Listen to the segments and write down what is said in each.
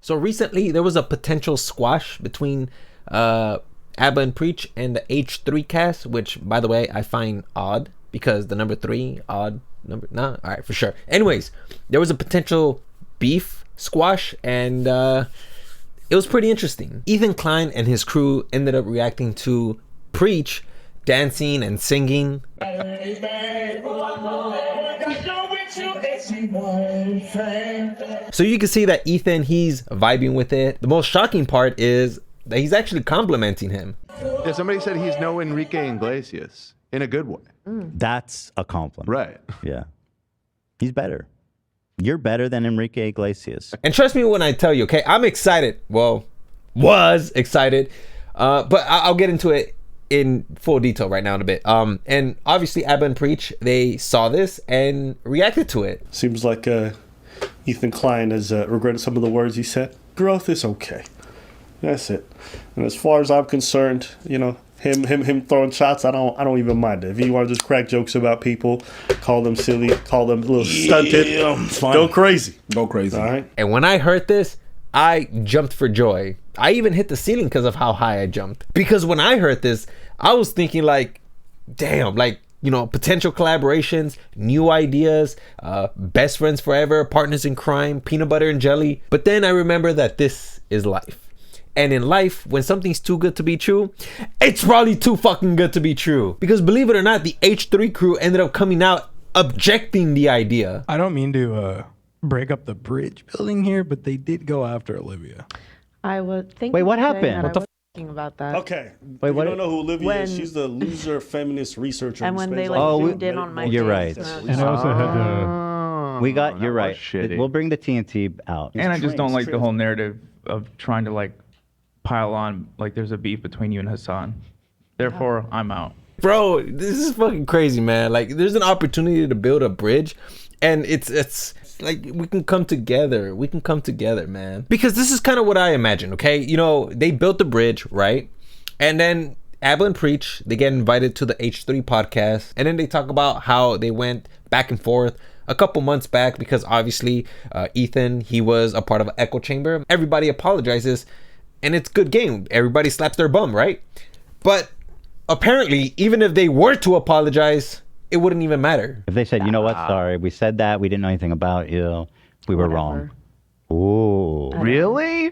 So recently, there was a potential squash between Abba and Preach and the H3 cast, which, by the way, I find odd because the number 3, odd number. Nah, all right, for sure. Anyways, there was a potential beef squash, and it was pretty interesting. Ethan Klein and his crew ended up reacting to Preach dancing and singing. So you can see that Ethan, he's vibing with it. The most shocking part is that he's actually complimenting him. Yeah, somebody said he's no Enrique Iglesias in a good way. That's a compliment. Right. Yeah. He's better. You're better than Enrique Iglesias. And trust me when I tell you, okay, I'm excited. Well, was excited. But I'll get into it in full detail right now in a bit. And obviously Abba and Preach, they saw this and reacted to it. Seems like Ethan Klein has regretted some of the words he said. Growth is okay. That's it. And as far as I'm concerned, you know, him throwing shots, I don't even mind it. If you want to just crack jokes about people, call them silly, call them a little stunted, go crazy. Go crazy. All right. And when I heard this, I jumped for joy. I even hit the ceiling because of how high I jumped. Because when I heard this, I was thinking like, damn, like, you know, potential collaborations, new ideas, best friends forever, partners in crime, peanut butter and jelly. But then I remember that this is life. And in life, when something's too good to be true, it's probably too fucking good to be true. Because believe it or not, the H3 crew ended up coming out objecting the idea. I don't mean to break up the bridge building here, but they did go after Olivia. I would think. Wait, what happened? What the f*** about that? Okay. Wait, you what? don't know who Olivia is. She's the loser feminist researcher. And who when spends they all like her zoomed in on my You're face, right. And I also had We got, you're that right. was shitty. We'll bring the TNT out. And I just don't like the trans. whole narrative of trying to like pile on like there's a beef between you and Hassan. Therefore, I'm out. Bro, this is fucking crazy, man. Like, there's an opportunity to build a bridge, and it's like we can come together. We can come together, man. Because this is kind of what I imagine, okay? You know, they built the bridge, right? And then Abba and Preach, they get invited to the H3 podcast, and then they talk about how they went back and forth a couple months back because obviously Ethan, he was a part of an echo chamber. Everybody apologizes, and it's good game. Everybody slaps their bum, right? But apparently, even if they were to apologize, it wouldn't even matter. If they said, you know what, sorry, we said that, we didn't know anything about you, we were wrong. Ooh. Really?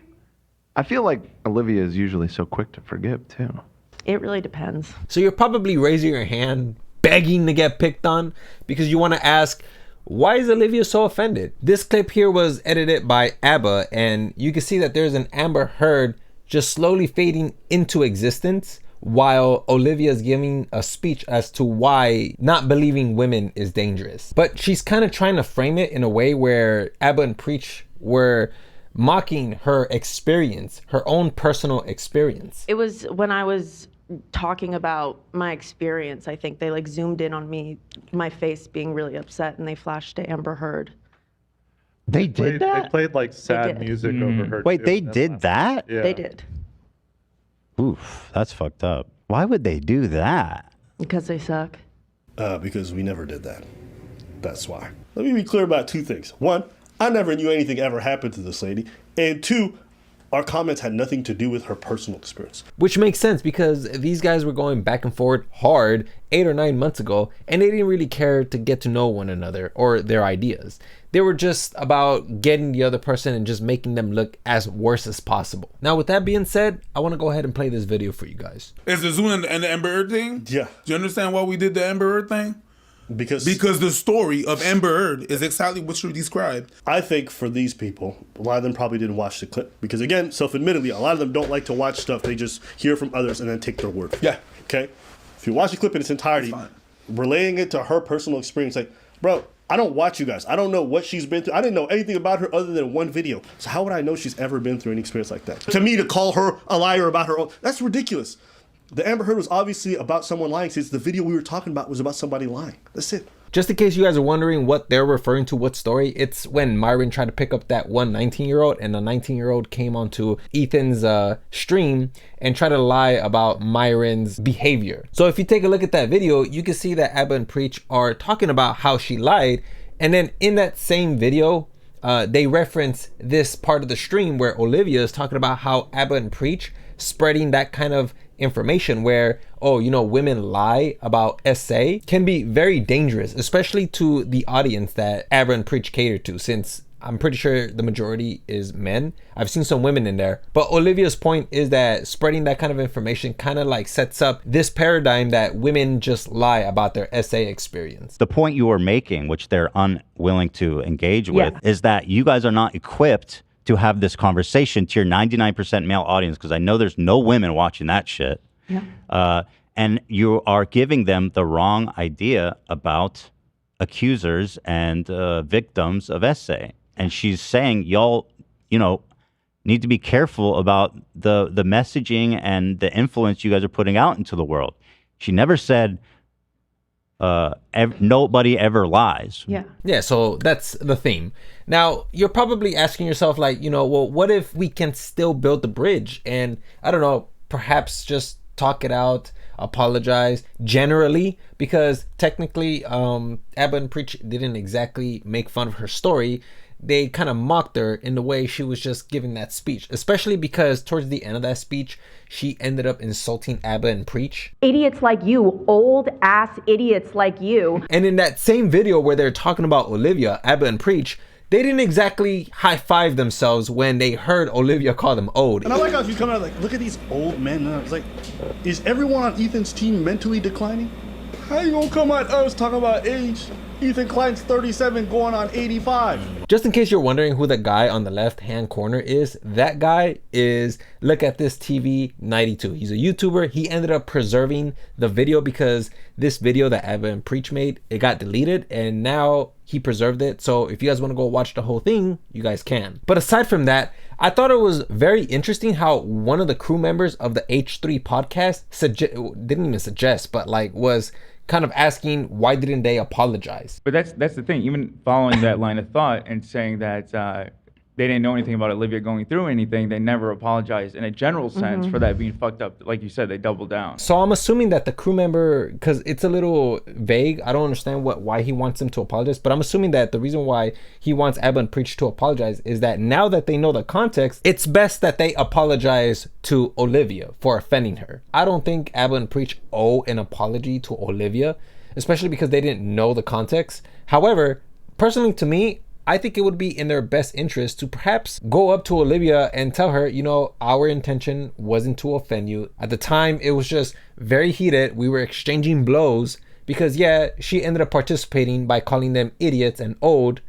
I feel like Olivia is usually so quick to forgive too. It really depends. So you're probably raising your hand, begging to get picked on because you want to ask, why is Olivia so offended? This clip here was edited by Abba, and you can see that there's an Amber Heard just slowly fading into existence while Olivia is giving a speech as to why not believing women is dangerous. But she's kind of trying to frame it in a way where Abba and Preach were mocking her experience, her own personal experience. It was when I was talking about my experience, I think they like zoomed in on me, my face being really upset, and they flashed to Amber Heard. They did that? They played like sad did. music over her. Wait, too. they did that? Yeah. They did. Oof, that's fucked up. Why would they do that? Because they suck. Because we never did that. That's why. Let me be clear about two things. One, I never knew anything ever happened to this lady. And two, our comments had nothing to do with her personal experience. Which makes sense because these guys were going back and forth hard 8 or 9 months ago, and they didn't really care to get to know one another or their ideas. They were just about getting the other person and just making them look as worse as possible. Now, with that being said, I want to go ahead and play this video for you guys. Is the Zoom and the Amber Heard thing? Yeah. Do you understand why we did the Amber Heard thing? Because the story of Amber Heard is exactly what you described. I think for these people, a lot of them probably didn't watch the clip. Because again, self-admittedly, a lot of them don't like to watch stuff. They just hear from others and then take their word for it. Yeah. Okay? If you watch the clip in its entirety, relaying it to her personal experience, like, bro, I don't watch you guys. I don't know what she's been through. I didn't know anything about her other than one video. So how would I know she's ever been through an experience like that? To me, to call her a liar about her own, that's ridiculous. The Amber Heard was obviously about someone lying, since the video we were talking about was about somebody lying. That's it. Just in case you guys are wondering what they're referring to, what story, it's when Myron tried to pick up that one 19-year-old, and the 19-year-old came onto Ethan's stream and tried to lie about Myron's behavior. So if you take a look at that video, you can see that Abba and Preach are talking about how she lied, and then in that same video, they reference this part of the stream where Olivia is talking about how Abba and Preach spreading that kind of information where, oh, you know, women lie about SA can be very dangerous, especially to the audience that Abba and Preach cater to, since I'm pretty sure the majority is men. I've seen some women in there. But Olivia's point is that spreading that kind of information kind of like sets up this paradigm that women just lie about their SA experience. The point you were making, which they're unwilling to engage with, is that you guys are not equipped to have this conversation to your 99% male audience, because I know there's no women watching that shit. Yeah. And you are giving them the wrong idea about accusers and victims of SA. And she's saying, y'all, you know, need to be careful about the messaging and the influence you guys are putting out into the world. She never said nobody ever lies. Yeah, so that's the theme. Now, you're probably asking yourself, like, you know, well, what if we can still build the bridge? And I don't know, perhaps just talk it out, apologize generally, because technically Abba and Preach didn't exactly make fun of her story. They kind of mocked her in the way she was just giving that speech, especially because towards the end of that speech, she ended up insulting Abba and Preach. Idiots like you, old ass idiots like you. And in that same video where they're talking about Olivia, Abba and Preach, they didn't exactly high-five themselves when they heard Olivia call them old. And I like how she's coming out like, look at these old men. And I was like, is everyone on Ethan's team mentally declining? How you gonna come at us talking about age? Ethan Klein's 37 going on 85. Just in case you're wondering who the guy on the left-hand corner is, that guy is Look at This TV 92. He's a YouTuber. He ended up preserving the video because this video that Abba and Preach made, it got deleted, and now he preserved it. So if you guys want to go watch the whole thing, you guys can. But aside from that, I thought it was very interesting how one of the crew members of the H3 podcast didn't even suggest, but like was kind of asking why didn't they apologize. But that's the thing. Even following that line of thought and saying that they didn't know anything about Olivia going through anything, they never apologized in a general sense for that being fucked up. Like you said, they doubled down. So I'm assuming that the crew member, because it's a little vague, I don't understand why he wants him to apologize, but I'm assuming that the reason why he wants Abba and Preach to apologize is that now that they know the context, it's best that they apologize to Olivia for offending her. I don't think Abba and Preach owe an apology to Olivia, especially because they didn't know the context. However, personally to me, I think it would be in their best interest to perhaps go up to Olivia and tell her, you know, our intention wasn't to offend you. At the time, it was just very heated. We were exchanging blows because, yeah, she ended up participating by calling them idiots and old.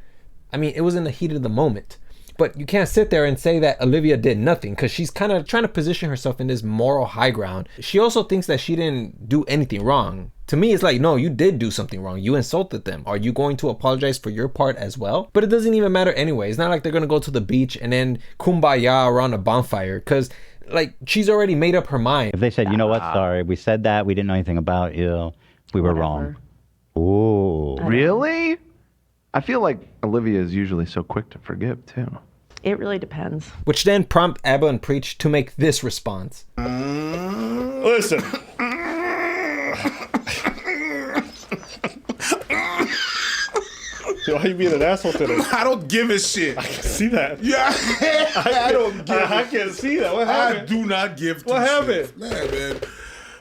I mean, it was in the heat of the moment. But you can't sit there and say that Olivia did nothing, because she's kind of trying to position herself in this moral high ground. She also thinks that she didn't do anything wrong. To me, it's like, no, you did do something wrong. You insulted them. Are you going to apologize for your part as well? But it doesn't even matter anyway. It's not like they're going to go to the beach and then kumbaya around a bonfire, because like she's already made up her mind. If they said, you know what, sorry, we said that, we didn't know anything about you, we were wrong. Ooh. Really? I feel like Olivia is usually so quick to forgive too. It really depends. Which then prompt Abba and Preach to make this response. Listen. Yo, why you being an asshole today? I don't give a shit. I can see that. Yeah, I don't give I can see that. What happened? I do not give two What happened? shits. Man.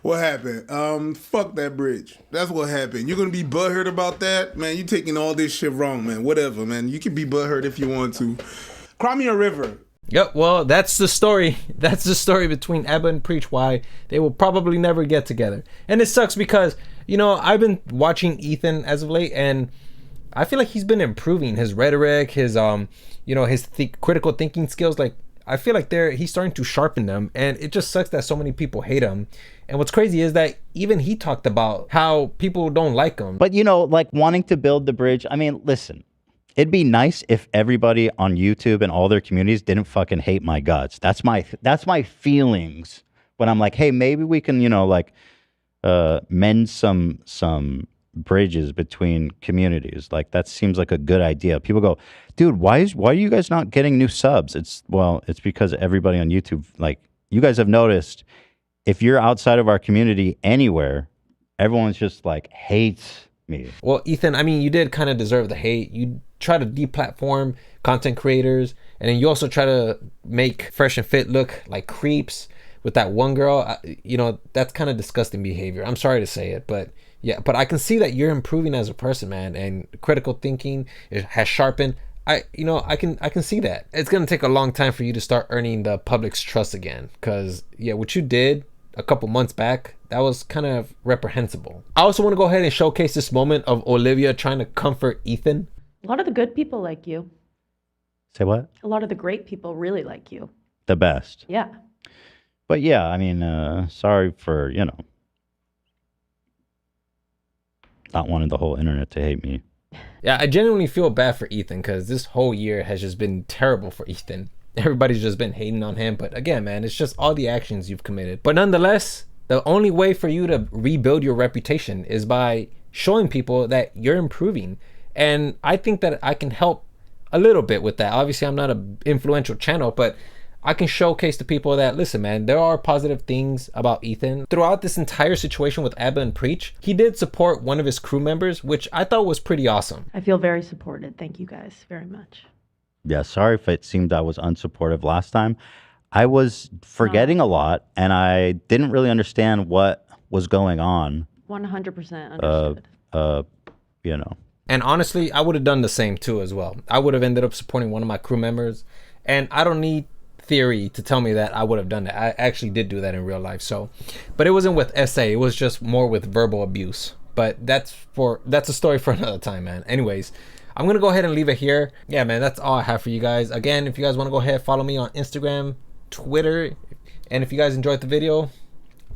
What happened? Fuck that bridge. That's what happened. You're gonna be butthurt about that? Man, you taking all this shit wrong, man. Whatever, man. You can be butthurt if you want to. Cry me a river. Yep, well, that's the story. That's the story between Abba and Preach, why they will probably never get together. And it sucks because, you know, I've been watching Ethan as of late, and I feel like he's been improving his rhetoric, his you know, his critical thinking skills. Like, I feel like he's starting to sharpen them, and it just sucks that so many people hate him. And what's crazy is that even he talked about how people don't like him. But, you know, like wanting to build the bridge, I mean, listen, it'd be nice if everybody on YouTube and all their communities didn't fucking hate my guts. That's my feelings when I'm like, hey, maybe we can, you know, like mend some bridges between communities. Like, that seems like a good idea. People go, dude, why are you guys not getting new subs? It's because everybody on YouTube, like, you guys have noticed, if you're outside of our community anywhere, everyone's just like hates me. Well, Ethan, I mean, you did kind of deserve the hate. You try to deplatform content creators, and then you also try to make Fresh and Fit look like creeps with that one girl. You know, that's kind of disgusting behavior. I'm sorry to say it, but yeah, but I can see that you're improving as a person, man, and critical thinking has sharpened. I can see that. It's gonna take a long time for you to start earning the public's trust again, because yeah, what you did a couple months back, that was kind of reprehensible. I also want to go ahead and showcase this moment of Olivia trying to comfort Ethan. A lot of the good people like you. Say what? A lot of the great people really like you. The best. Yeah. But yeah, I mean, sorry for, not wanting the whole internet to hate me. Yeah, I genuinely feel bad for Ethan, because this whole year has just been terrible for Ethan. Everybody's just been hating on him. But again, man, it's just all the actions you've committed. But nonetheless, the only way for you to rebuild your reputation is by showing people that you're improving. And I think that I can help a little bit with that. Obviously, I'm not an influential channel, but I can showcase to people that, listen, man, there are positive things about Ethan. Throughout this entire situation with Abba and Preach, he did support one of his crew members, which I thought was pretty awesome. I feel very supported. Thank you guys very much. Yeah, sorry if it seemed I was unsupportive last time. I was forgetting a lot, and I didn't really understand what was going on. 100% understood. And honestly, I would have done the same too as well. I would have ended up supporting one of my crew members, and I don't need theory to tell me that I would have done that. I actually did do that in real life. So, but it wasn't with SA. It was just more with verbal abuse. But that's a story for another time, man. Anyways, I'm gonna go ahead and leave it here. Yeah, man, that's all I have for you guys. Again, if you guys want to go ahead, follow me on Instagram, Twitter, and if you guys enjoyed the video,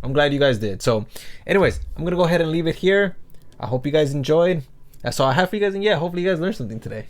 I'm glad you guys did. So anyways, I'm gonna go ahead and leave it here. I hope you guys enjoyed. That's all I have for you guys, and yeah, hopefully you guys learned something today.